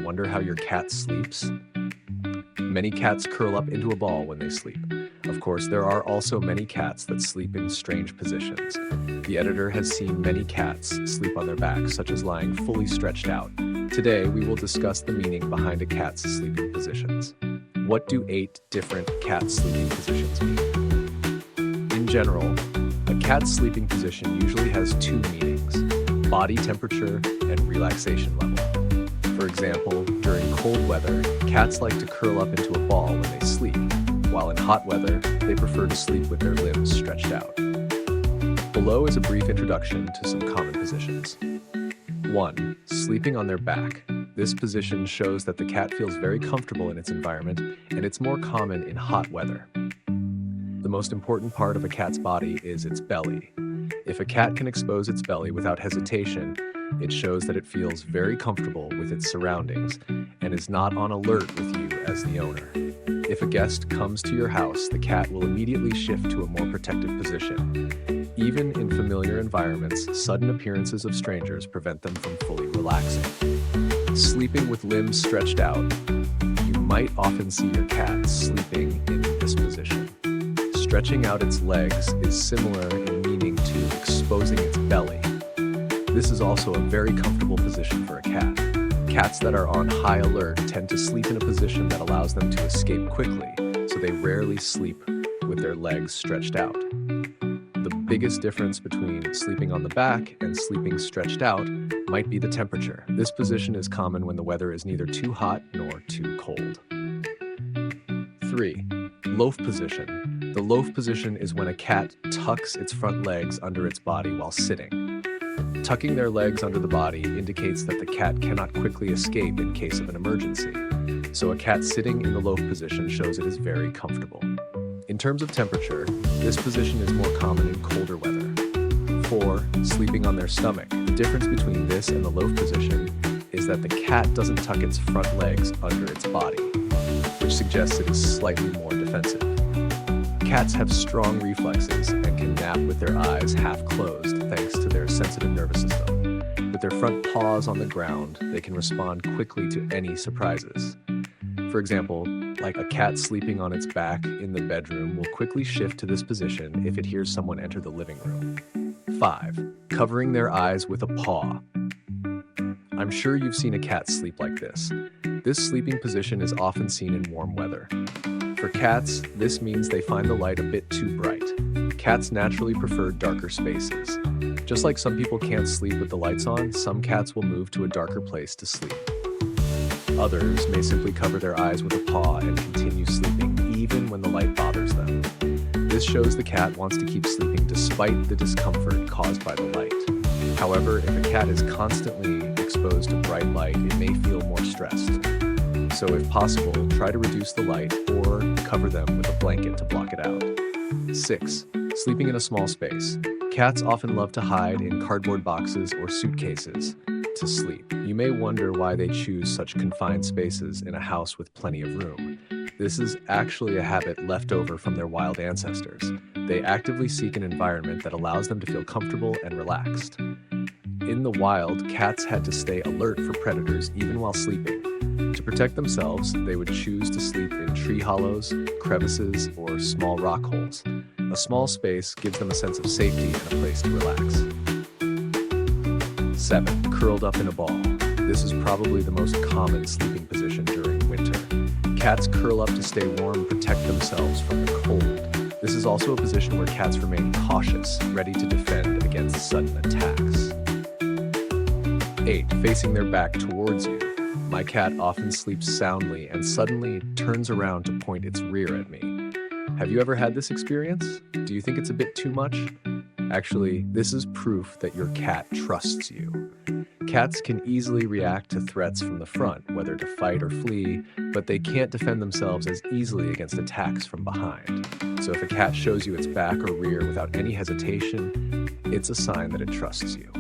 wonder how your cat sleeps? Many cats curl up into a ball when they sleep. Of course, there are also many cats that sleep in strange positions. The editor has seen many cats sleep on their backs, such as lying fully stretched out. Today, we will discuss the meaning behind a cat's sleeping positions. What do 8 different cat sleeping positions mean? In general, a cat's sleeping position usually has 2 meanings: body temperature and relaxation level. For example, during cold weather, cats like to curl up into a ball when they sleep, while in hot weather, they prefer to sleep with their limbs stretched out. Below is a brief introduction to some common positions. 1. Sleeping on their back. This position shows that the cat feels very comfortable in its environment, and it's more common in hot weather. The most important part of a cat's body is its belly. If a cat can expose its belly without hesitation, it shows that it feels very comfortable with its surroundings and is not on alert with you as the owner. If a guest comes to your house, the cat will immediately shift to a more protective position. Even in familiar environments, sudden appearances of strangers prevent them from fully relaxing. Sleeping with limbs stretched out. You might often see your cat sleeping in this position. Stretching out its legs is similar in meaning to exposing its belly. This is also a very comfortable position for a cat. Cats that are on high alert tend to sleep in a position that allows them to escape quickly, so they rarely sleep with their legs stretched out. The biggest difference between sleeping on the back and sleeping stretched out might be the temperature. This position is common when the weather is neither too hot nor too cold. 3. Loaf position. The loaf position is when a cat tucks its front legs under its body while sitting. Tucking their legs under the body indicates that the cat cannot quickly escape in case of an emergency. So a cat sitting in the loaf position shows it is very comfortable. In terms of temperature, this position is more common in colder weather. 4. Sleeping on their stomach. The difference between this and the loaf position is that the cat doesn't tuck its front legs under its body, which suggests it is slightly more defensive. Cats have strong reflexes and can nap with their eyes half closed thanks to their sensitive nervous system. With their front paws on the ground, they can respond quickly to any surprises. For example, like a cat sleeping on its back in the bedroom will quickly shift to this position if it hears someone enter the living room. 5. Covering their eyes with a paw. I'm sure you've seen a cat sleep like this. This sleeping position is often seen in warm weather. For cats, this means they find the light a bit too bright. Cats naturally prefer darker spaces. Just like some people can't sleep with the lights on, some cats will move to a darker place to sleep. Others may simply cover their eyes with a paw and continue sleeping even when the light bothers them. This shows the cat wants to keep sleeping despite the discomfort caused by the light. However, if a cat is constantly exposed to bright light, it may feel more stressed. So if possible, try to reduce the light or cover them with a blanket to block it out. 6. Sleeping in a small space. Cats often love to hide in cardboard boxes or suitcases to sleep. You may wonder why they choose such confined spaces in a house with plenty of room. This is actually a habit left over from their wild ancestors. They actively seek an environment that allows them to feel comfortable and relaxed. In the wild, cats had to stay alert for predators even while sleeping. To protect themselves, they would choose to sleep in tree hollows, crevices, or small rock holes. A small space gives them a sense of safety and a place to relax. 7. Curled up in a ball. This is probably the most common sleeping position during winter. Cats curl up to stay warm and protect themselves from the cold. This is also a position where cats remain cautious, ready to defend against sudden attacks. 8. Facing their back towards you. My cat often sleeps soundly and suddenly turns around to point its rear at me. Have you ever had this experience? Do you think it's a bit too much? Actually, this is proof that your cat trusts you. Cats can easily react to threats from the front, whether to fight or flee, but they can't defend themselves as easily against attacks from behind. So if a cat shows you its back or rear without any hesitation, it's a sign that it trusts you.